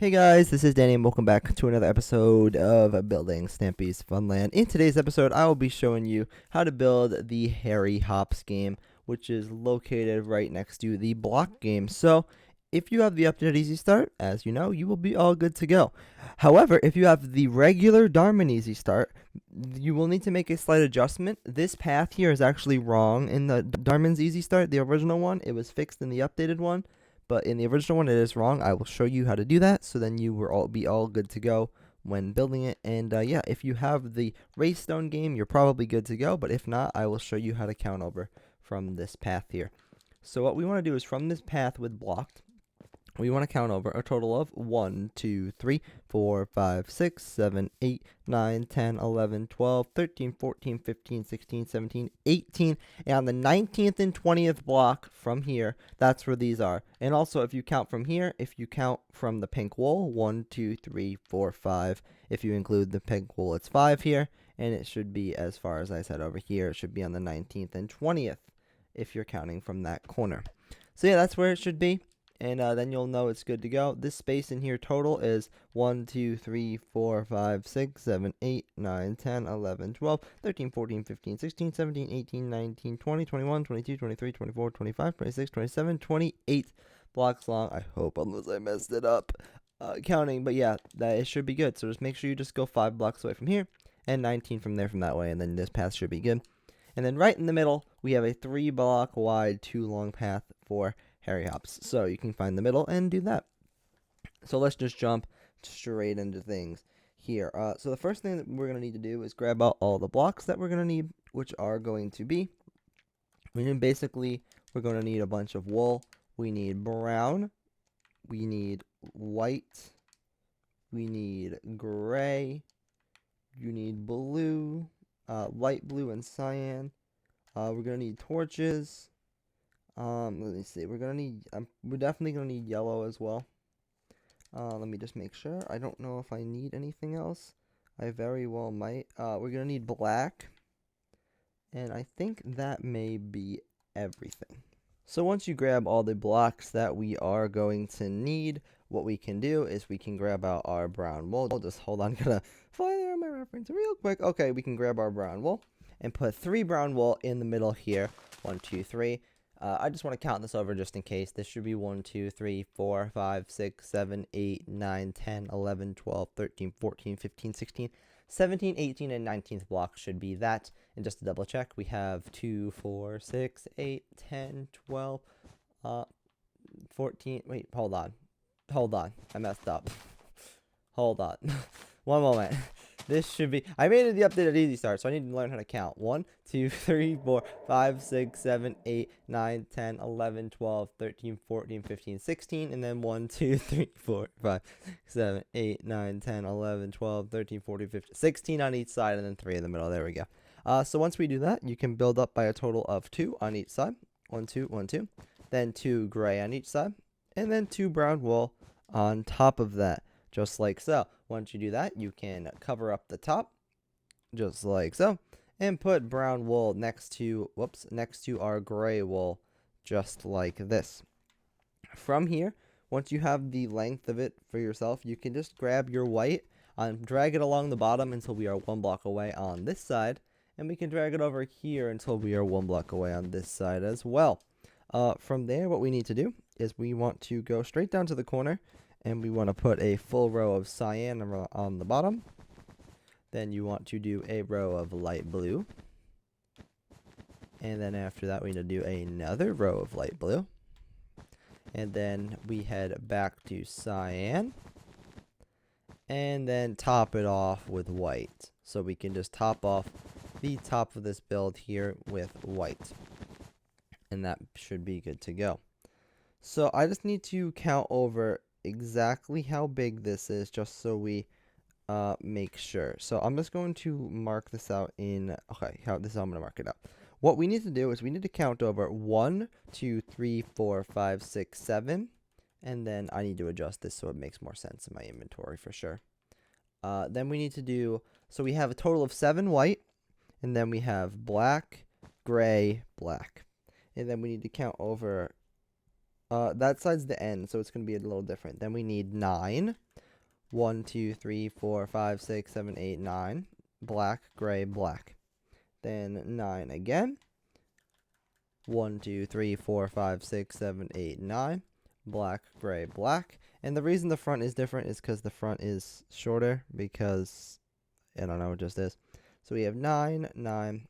Hey guys, this is Danny and welcome back to another episode of Building Stampy's Funland. In today's episode, I will be showing you how to build the Harry Hops game, which is located right next to the block game. So, if you have the updated Easy Start, as you know, you will be all good to go. However, if you have the regular Darman Easy Start, you will need to make a slight adjustment. This path here is actually wrong in the Darman's Easy Start, the original one. It was fixed in the updated one. But in the original one, it is wrong. I will show you how to do that, so then you will be all good to go when building it. And yeah, if you have the Raystone game, you're probably good to go. But if not, I will show you how to count over from this path here. So what we want to do is from this path with blocked, we want to count over a total of 1, 2, 3, 4, 5, 6, 7, 8, 9, 10, 11, 12, 13, 14, 15, 16, 17, 18. And on the 19th and 20th block from here, that's where these are. And also, if you count from here, if you count from the pink wool, 1, 2, 3, 4, 5. If you include the pink wool, it's 5 here. And it should be, as far as I said over here, it should be on the 19th and 20th if you're counting from that corner. So yeah, that's where it should be. And then you'll know it's good to go. This space in here total is 1, 2, 3, 4, 5, 6, 7, 8, 9, 10, 11, 12, 13, 14, 15, 16, 17, 18, 19, 20, 21, 22, 23, 24, 25, 26, 27, 28 blocks long. I hope, unless I messed it up counting. But yeah, that it should be good. So just make sure you just go 5 blocks away from here and 19 from there from that way. And then this path should be good. And then right in the middle, we have a 3 block wide, 2 long path for Harry Hops. So you can find the middle and do that. So let's just jump straight into things here. So the first thing that we're going to need to do is grab out all the blocks that we're going to need, which are going to be, we're going to need a bunch of wool. We need brown. We need white. We need gray. You need blue, light blue and cyan. We're going to need torches. Let me see. We're definitely gonna need yellow as well. Let me just make sure. I don't know if I need anything else. I very well might. We're gonna need black, and I think that may be everything. So once you grab all the blocks that we are going to need, what we can do is we can grab out our brown wool. Just hold on, gonna find there my reference real quick. Okay, we can grab our brown wool and put 3 brown wool in the middle here. 1, 2, 3. I just want to count this over just in case. This should be 1, 2, 3, 4, 5, 6, 7, 8, 9, 10, 11, 12, 13, 14, 15, 16, 17, 18, and 19th block should be that. And just to double check, we have 2, 4, 6, 8, 10, 12, 14. Wait, hold on. I messed up. Hold on. One moment. This should be, I made it the updated Easy Start, so I need to learn how to count. 1, 2, 3, 4, 5, 6, 7, 8, 9, 10, 11, 12, 13, 14, 15, 16, and then 1, 2, 3, 4, 5, 7, 8, 9, 10, 11, 12, 13, 14, 15, 16 on each side, and then 3 in the middle. There we go. So once we do that, you can build up by a total of 2 on each side. 1, 2, 1, 2. Then 2 gray on each side, and then 2 brown wool on top of that, just like so. Once you do that, you can cover up the top, just like so, and put brown wool next to our gray wool, just like this. From here, once you have the length of it for yourself, you can just grab your white and drag it along the bottom until we are 1 block away on this side, and we can drag it over here until we are 1 block away on this side as well. From there, what we need to do is we want to go straight down to the corner, and we want to put a full row of cyan on the bottom. Then you want to do a row of light blue. And then after that, we need to do another row of light blue. And then we head back to cyan. And then top it off with white. So we can just top off the top of this build here with white. And that should be good to go. So I just need to count over exactly how big this is, just so we make sure. So I'm just going to mark this out in, this is how I'm going to mark it out. What we need to do is we need to count over 1, 2, 3, 4, 5, 6, 7, and then I need to adjust this so it makes more sense in my inventory for sure. Then we need to do, so we have a total of 7 white, and then we have black, gray, black. And then we need to count over, that side's the end, so it's going to be a little different. Then we need 9, 1, 2, 3, 4, 5, 6, 7, 8, 9. Black, gray, black. Then 9 again. 1, 2, 3, 4, 5, 6, 7, 8, 9. Black, gray, black. And the reason the front is different is because the front is shorter, because I don't know, it just is. So we have 9, 9.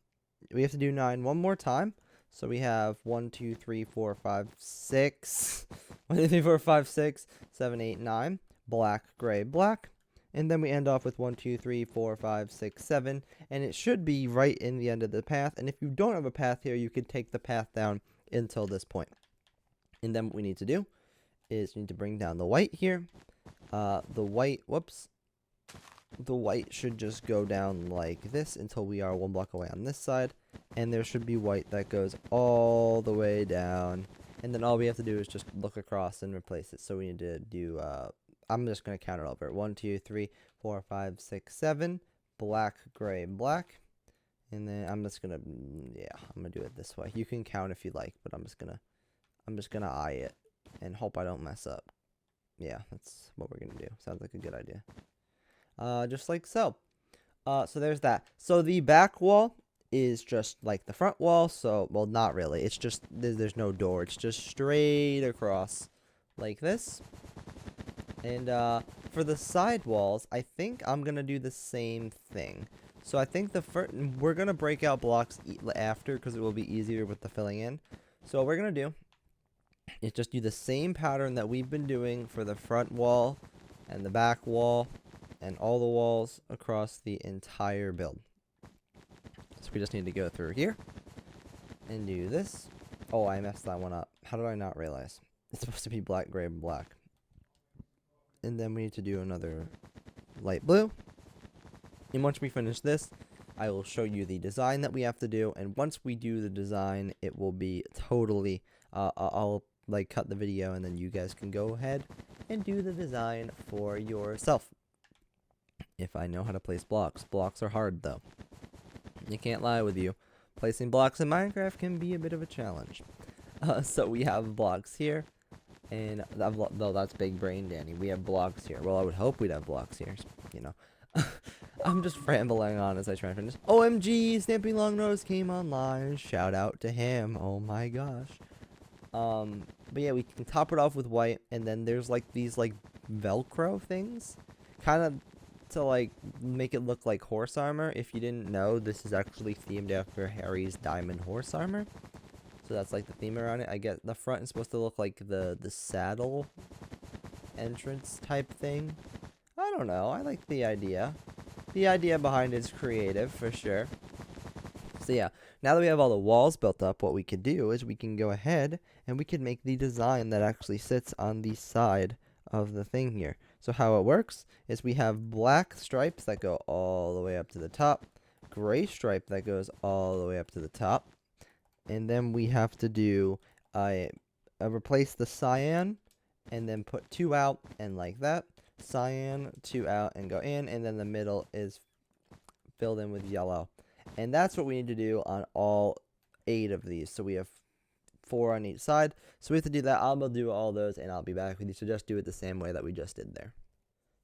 We have to do 9 one more time. So we have 1, 2, 3, 4, 5, 6. 1, 2, 3, 4, 5, 6, 7, 8, 9. Black, gray, black. And then we end off with 1, 2, 3, 4, 5, 6, 7. And it should be right in the end of the path. And if you don't have a path here, you can take the path down until this point. And then what we need to do is we need to bring down the white here. The white should just go down like this until we are 1 block away on this side. And there should be white that goes all the way down. And then all we have to do is just look across and replace it. So we need to do, I'm just going to count it over. 1, 2, 3, 4, 5, 6, 7. Black, gray, black. And then I'm just going to, I'm going to do it this way. You can count if you like, but I'm just going to eye it and hope I don't mess up. Yeah, that's what we're going to do. Sounds like a good idea. Just like so. So there's that. So the back wall is just like the front wall. So, well, not really. It's just, there's no door. It's just straight across like this. And for the side walls, I think I'm going to do the same thing. So I think we're going to break out blocks after because it will be easier with the filling in. So what we're going to do is just do the same pattern that we've been doing for the front wall and the back wall and all the walls across the entire build. So we just need to go through here and do this. Oh, I messed that one up. How did I not realize? It's supposed to be black, gray, and black. And then we need to do another light blue. And once we finish this, I will show you the design that we have to do. And once we do the design, it will be totally, I'll like cut the video and then you guys can go ahead and do the design for yourself. If I know how to place blocks. Blocks are hard though. You can't lie with you. Placing blocks in Minecraft can be a bit of a challenge. So we have blocks here. And though that's big brain Danny. We have blocks here. Well, I would hope we'd have blocks here. You know. I'm just rambling on as I try and finish. OMG, Stampy Longnose came online. Shout out to him. Oh my gosh. But yeah, we can top it off with white, and then there's like these like Velcro things, kind of to like make it look like horse armor. If you didn't know, this is actually themed after Harry's diamond horse armor. So that's like the theme around it. I guess the front is supposed to look like the saddle entrance type thing. I don't know. I like the idea. The idea behind it is creative for sure. So yeah, now that we have all the walls built up, what we could do is we can go ahead and we can make the design that actually sits on the side of the thing here. So how it works is we have black stripes that go all the way up to the top, gray stripe that goes all the way up to the top, and then we have to do replace the cyan and then put 2 out and like that. Cyan, 2 out and go in, and then the middle is filled in with yellow. And that's what we need to do on all 8 of these. So we have 4 on each side. So we have to do that. I'll do all those and I'll be back with you. So just do it the same way that we just did there.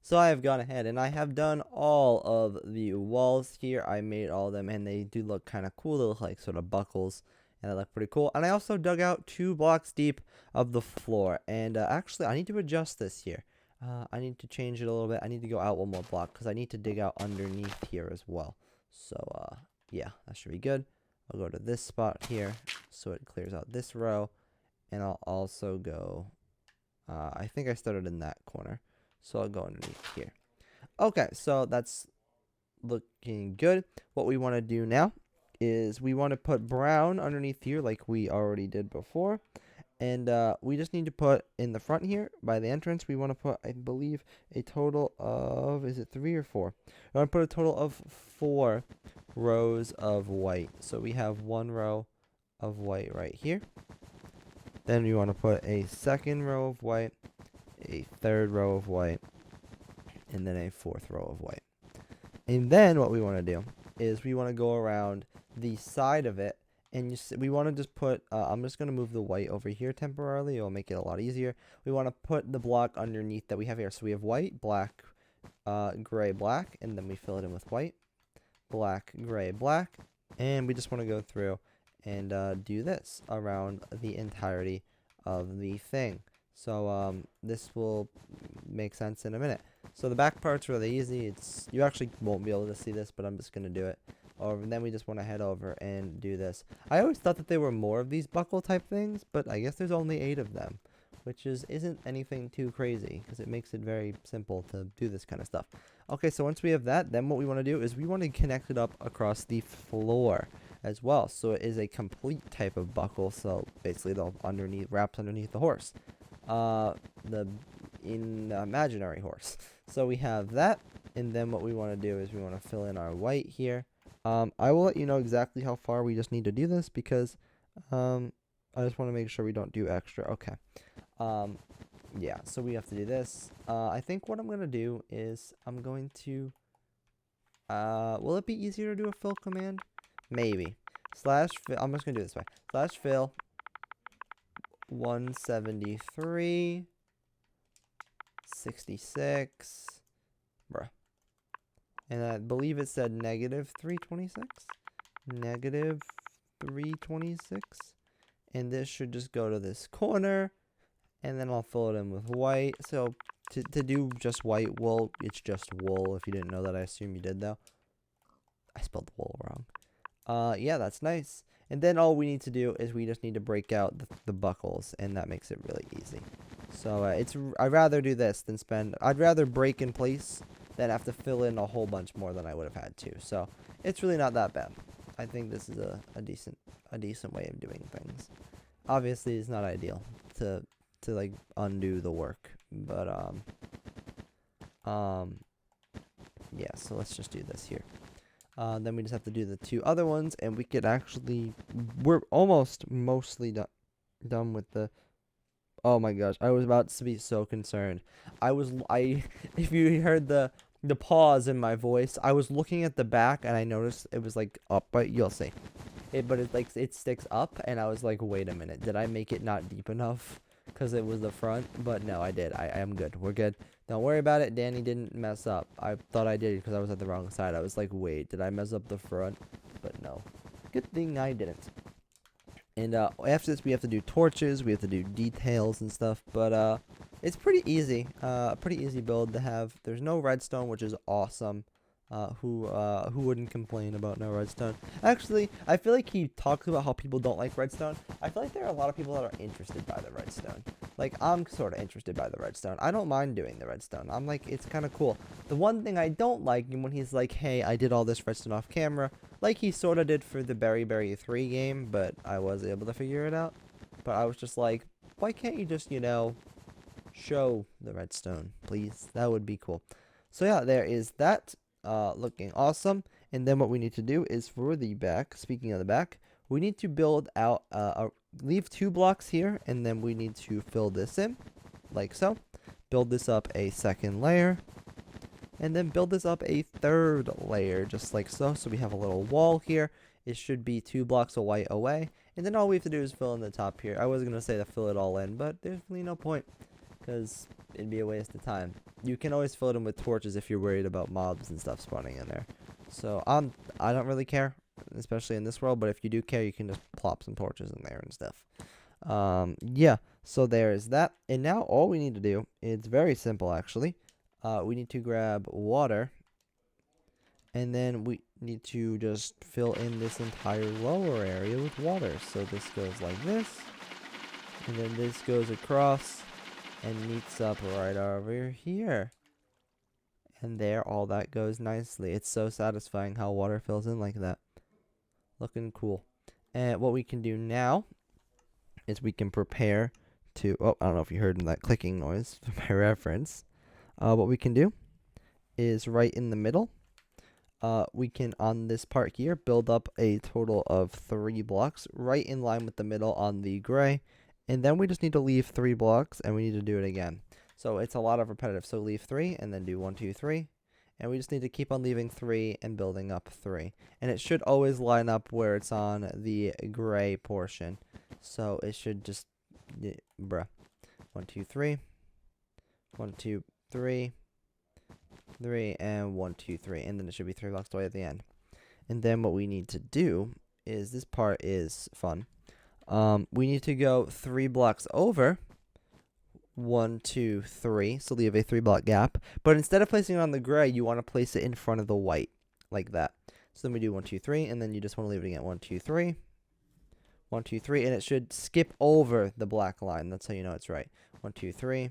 So I have gone ahead and I have done all of the walls here. I made all of them and they do look kind of cool. They look like sort of buckles and they look pretty cool. And I also dug out 2 blocks deep of the floor. And actually I need to adjust this here. I need to change it a little bit. I need to go out 1 more block because I need to dig out underneath here as well. So, yeah, that should be good. I'll go to this spot here so it clears out this row. And I'll also go, I think I started in that corner. So I'll go underneath here. Okay, so that's looking good. What we want to do now is we want to put brown underneath here like we already did before. And we just need to put in the front here by the entrance. We want to put, I believe, a total of, is it 3 or 4? I want to put a total of 4 rows of white. So we have 1 row of white right here. Then we want to put a 2nd row of white, a 3rd row of white, and then a 4th row of white. And then what we want to do is we want to go around the side of it. And we want to just put, I'm just going to move the white over here temporarily. It'll make it a lot easier. We want to put the block underneath that we have here. So we have white, black, gray, black, and then we fill it in with white, black, gray, black, and we just want to go through and do this around the entirety of the thing. So this will make sense in a minute. So the back part's really easy. You actually won't be able to see this, but I'm just gonna do it. And then we just want to head over and do this. I always thought that there were more of these buckle type things, but I guess there's only 8 of them, which isn't anything too crazy because it makes it very simple to do this kind of stuff. Okay, so once we have that, then what we want to do is we want to connect it up across the floor as well. So it is a complete type of buckle. So basically, the wraps underneath the horse, the imaginary horse. So we have that, and then what we want to do is we want to fill in our white here. I will let you know exactly how far we just need to do this because I just want to make sure we don't do extra. Okay. Yeah, so we have to do this. I think what I'm going to do is I'm going to, will it be easier to do a fill command? Maybe. Slash fill, I'm just going to do it this way. Slash fill 173, 66, bruh. And I believe it said negative 326, negative 326. And this should just go to this corner. And then I'll fill it in with white. So to do just white wool, it's just wool. If you didn't know that, I assume you did though. I spelled wool wrong. Yeah, that's nice. And then all we need to do is we just need to break out the buckles, and that makes it really easy. So I'd rather do this than I'd rather break in place than have to fill in a whole bunch more than I would have had to. So it's really not that bad. I think this is a decent way of doing things. Obviously, it's not ideal to like undo the work, but yeah, so let's just do this here. Then we just have to do the 2 other ones, and we could actually, we're almost mostly done with the, oh my gosh, I was about to be so concerned. If you heard the pause in my voice, I was looking at the back and I noticed it was like up, but you'll see but it's like it sticks up, and I was like, wait a minute, did I make it not deep enough because it was the front? But no, I did. I am good. We're good. Don't worry about it. Danny didn't mess up. I thought I did because I was at the wrong side. I was like, wait, did I mess up the front? But no, good thing I didn't. And after this, we have to do torches. We have to do details and stuff. But it's pretty easy. Pretty easy build to have. There's no redstone, which is awesome. Who wouldn't complain about no redstone? Actually, I feel like he talks about how people don't like redstone. I feel like there are a lot of people that are interested by the redstone. Like, I'm sort of interested by the redstone. I don't mind doing the redstone. I'm like, it's kind of cool. The one thing I don't like is when he's like, hey, I did all this redstone off camera, like he sort of did for the Berry 3 game, but I was able to figure it out. But I was just like, why can't you just, show the redstone, please? That would be cool. So yeah, there is that. Looking awesome. And then what we need to do is for the back, speaking of the back, we need to build out leave 2 blocks here, and then we need to fill this in like so. Build this up a second layer, and then build this up a 3rd layer just like so. So we have a little wall here. It should be 2 blocks of white away, and then all we have to do is fill in the top here. I was gonna say to fill it all in, but there's really no point because it'd be a waste of time. You can always fill it in with torches if you're worried about mobs and stuff spawning in there. So I don't really care, especially in this world, but if you do care, you can just plop some torches in there and stuff. Yeah, so there's that. And now all we need to do, it's very simple actually. We need to grab water, and then we need to just fill in this entire lower area with water. So this goes like this, and then this goes across and meets up right over here. And there, all that goes nicely. It's so satisfying how water fills in like that. Looking cool. And what we can do now is we can prepare to, oh, I don't know if you heard that clicking noise for my reference. What we can do is right in the middle, we can, on this part here, build up a total of 3 blocks right in line with the middle on the gray. And then we just need to leave 3 blocks, and we need to do it again. So it's a lot of repetitive. So leave 3, and then do 1, 2, 3. And we just need to keep on leaving 3 and building up 3. And it should always line up where it's on the gray portion. So it should just, bruh. 1, 2, 3. 1, 2, 3. 3, and 1, 2, 3. And then it should be 3 blocks away at the end. And then what we need to do is, this part is fun. We need to go 3 blocks over. 1, 2, 3. So leave a 3 block gap. But instead of placing it on the gray, you want to place it in front of the white. Like that. So then we do 1, 2, 3. And then you just want to leave it again. 1, 2, 3. 1, 2, 3. And it should skip over the black line. That's how you know it's right. 1, 2, 3.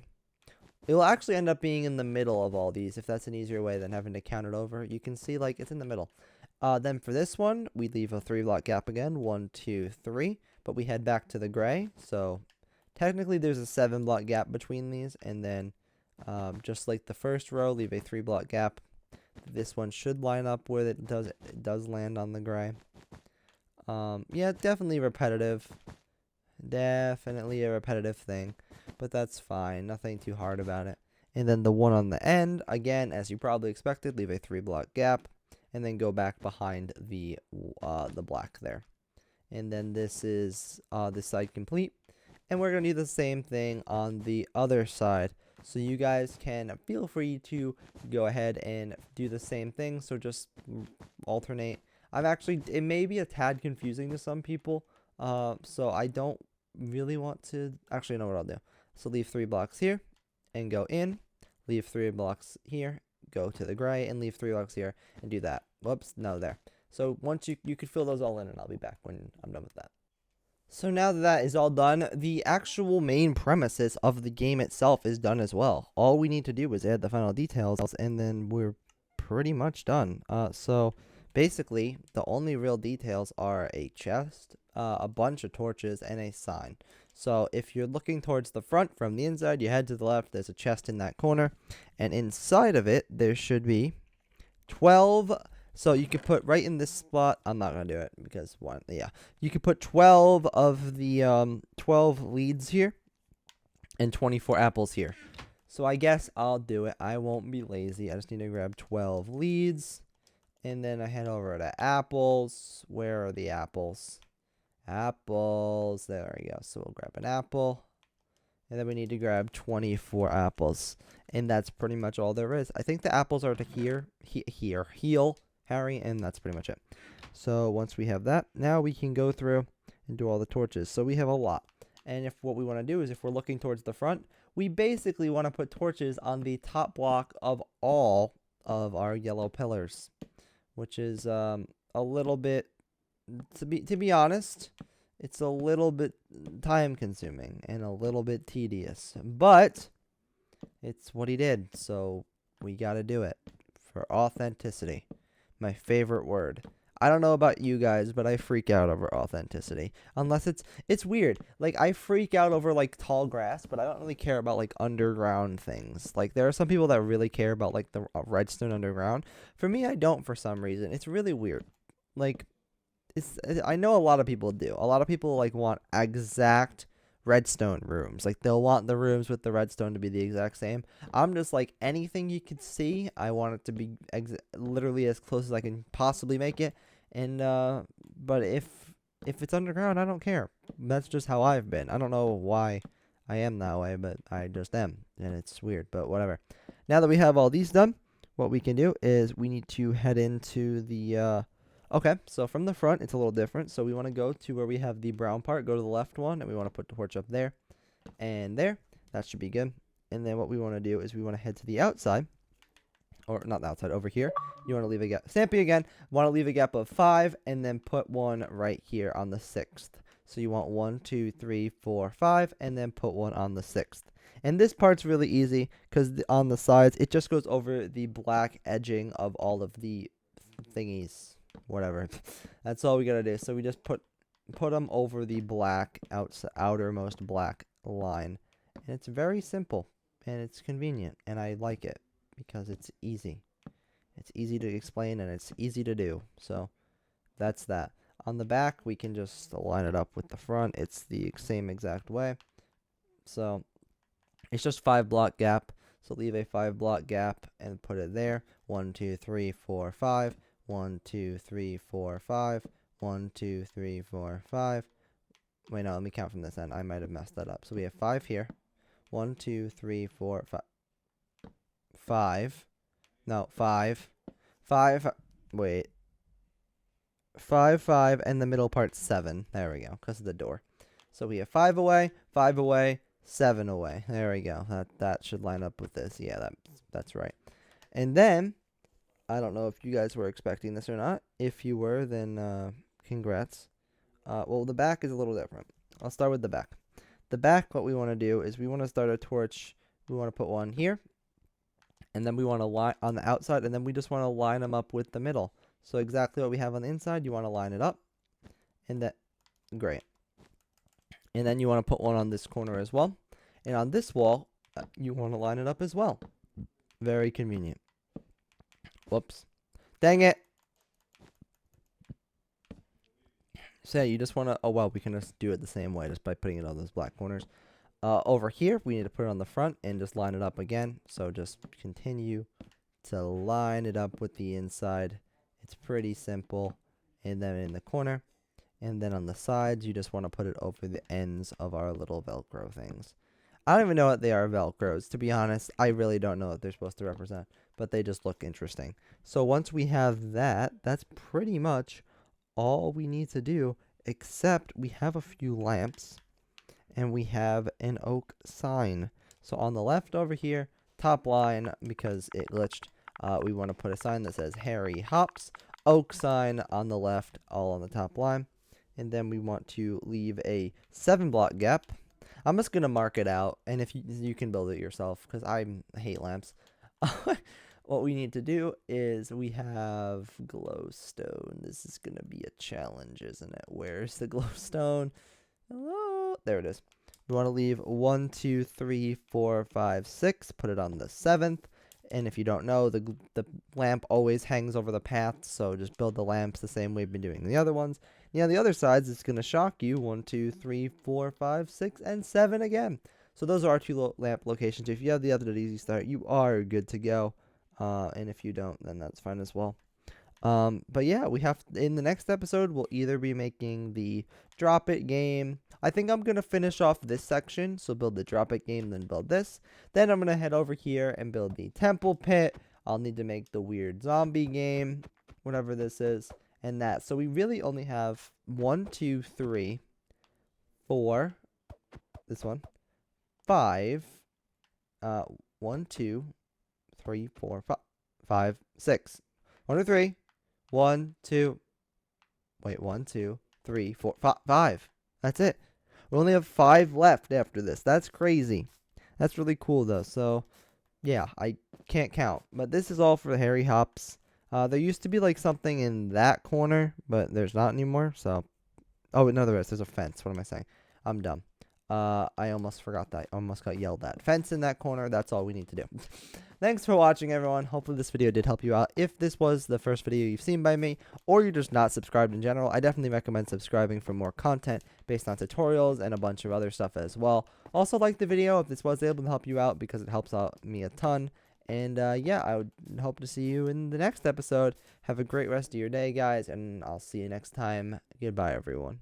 It will actually end up being in the middle of all these, if that's an easier way than having to count it over. You can see, like, it's in the middle. Then for this one, we leave a 3 block gap again. 1, 2, 3. But we head back to the gray. So technically there's a 7 block gap between these. And then just like the first row, leave a 3 block gap. This one should line up where it does land on the gray. Yeah, definitely repetitive. Definitely a repetitive thing. But that's fine. Nothing too hard about it. And then the one on the end, again, as you probably expected, leave a 3 block gap. And then go back behind the black there. And then this is this side complete. And we're going to do the same thing on the other side. So you guys can feel free to go ahead and do the same thing. So just alternate. It may be a tad confusing to some people. So I don't really want to, actually know what I'll do. So leave 3 blocks here and go in. Leave 3 blocks here, go to the gray, and leave 3 blocks here and do that. Whoops, no, there. So once you could fill those all in, and I'll be back when I'm done with that. So now that that is all done, the actual main premises of the game itself is done as well. All we need to do is add the final details, and then we're pretty much done. So basically, the only real details are a chest, a bunch of torches, and a sign. So if you're looking towards the front from the inside, you head to the left, there's a chest in that corner, and inside of it, there should be 12. So you could put right in this spot. I'm not going to do it because you could put 12 of the 12 leads here and 24 apples here. So I guess I'll do it. I won't be lazy. I just need to grab 12 leads, and then I head over to apples. Where are the apples? Apples. There we go. So we'll grab an apple. And then we need to grab 24 apples. And that's pretty much all there is. I think the apples are to heal Harry, and that's pretty much it. So once we have that, now we can go through and do all the torches. So we have a lot. And if what we want to do is, if we're looking towards the front, we basically want to put torches on the top block of all of our yellow pillars, which is a little bit, to be honest, it's a little bit time consuming and a little bit tedious, but it's what he did, so we got to do it for authenticity. My favorite word. I don't know about you guys, but I freak out over authenticity. Unless it's weird. Like, I freak out over, like, tall grass, but I don't really care about, like, underground things. Like, there are some people that really care about, like, the redstone underground. For me, I don't for some reason. It's really weird. Like, I know a lot of people do. A lot of people, like, want exact redstone rooms. Like, they'll want the rooms with the redstone to be the exact same. I'm just like, anything you could see, I want it to be literally as close as I can possibly make it. And but if it's underground, I don't care. That's just how I've been. I don't know why I am that way, but I just am, and it's weird, but whatever. Now that we have all these done, what we can do is we need to head into the okay, so from the front, it's a little different. So we want to go to where we have the brown part, go to the left one, and we want to put the torch up there and there. That should be good. And then what we want to do is we want to head to the outside, or not the outside, over here. You want to leave a gap. Stampy again, want to leave a gap of 5, and then put one right here on the 6th. So you want 1, 2, 3, 4, 5, and then put one on the 6th. And this part's really easy because on the sides, it just goes over the black edging of all of the thingies. Whatever. That's all we gotta do. So we just put them over the black outermost black line, and it's very simple and it's convenient, and I like it because it's easy. It's easy to explain and it's easy to do. So that's that. On the back, we can just line it up with the front. It's the same exact way. So it's just 5 block gap. So leave a 5 block gap and put it there. 1, 2, 3, 4, 5. 1, 2, 3, 4, 5. 1, 2, 3, 4, 5. Wait, no, let me count from this end. I might have messed that up. So we have 5 here. 1, 2, 3, 4, 5. 5. No, 5. 5. Wait. 5, 5, and the middle part's 7. There we go, because of the door. So we have 5 away, 7 away. There we go. That should line up with this. Yeah, that's right. And then, I don't know if you guys were expecting this or not. If you were, then congrats. Well, the back is a little different. I'll start with the back. The back, what we want to do is we want to start a torch. We want to put one here. And then we want to line on the outside. And then we just want to line them up with the middle. So exactly what we have on the inside, you want to line it up. And that, great. And then you want to put one on this corner as well. And on this wall, you want to line it up as well. Very convenient. Whoops. Dang it. So yeah, you just want to, oh well, we can just do it the same way, just by putting it on those black corners. Over here, we need to put it on the front and just line it up again. So just continue to line it up with the inside. It's pretty simple. And then in the corner. And then on the sides, you just want to put it over the ends of our little Velcro things. I don't even know what they are, Velcros. To be honest, I really don't know what they're supposed to represent. But they just look interesting. So once we have that, that's pretty much all we need to do. Except we have a few lamps. And we have an oak sign. So on the left over here, top line, because it glitched, we want to put a sign that says Harry Hops. Oak sign on the left, all on the top line. And then we want to leave a 7-block gap. I'm just going to mark it out. And if you can build it yourself, because I hate lamps. What we need to do is we have glowstone. This is going to be a challenge, isn't it? Where's the glowstone? Hello? There it is. We want to leave 1, 2, 3, 4, 5, 6. Put it on the 7th. And if you don't know, the lamp always hangs over the path. So just build the lamps the same way we've been doing the other ones. Yeah, the other sides, it's going to shock you. 1, 2, 3, 4, 5, 6, and 7 again. So those are our 2 lamp locations. If you have the other easy start, you are good to go. And if you don't, then that's fine as well. But yeah, we have, in the next episode, we'll either be making the drop it game. I think I'm going to finish off this section. So build the drop it game, then build this. Then I'm going to head over here and build the temple pit. I'll need to make the weird zombie game, whatever this is, and that. So we really only have 1, 2, 3, 4, this one, 5, 1, 2, 3, 4, 5, 6. 1, 2, 3. 1, 2. Wait, 1, 2, 3, 4, 5. That's it. We only have 5 left after this. That's crazy. That's really cool, though. So, yeah, I can't count. But this is all for the Harry Hops. There used to be, like, something in that corner, but there's not anymore. So, oh, no, there is. There's a fence. What am I saying? I'm dumb. I almost forgot that. I almost got yelled at. Fence in that corner. That's all we need to do. Thanks for watching, everyone. Hopefully this video did help you out. If this was the first video you've seen by me, or you're just not subscribed in general, I definitely recommend subscribing for more content based on tutorials and a bunch of other stuff as well. Also, like the video if this was able to help you out, because it helps out me a ton. And yeah, I would hope to see you in the next episode. Have a great rest of your day, guys, and I'll see you next time. Goodbye, everyone.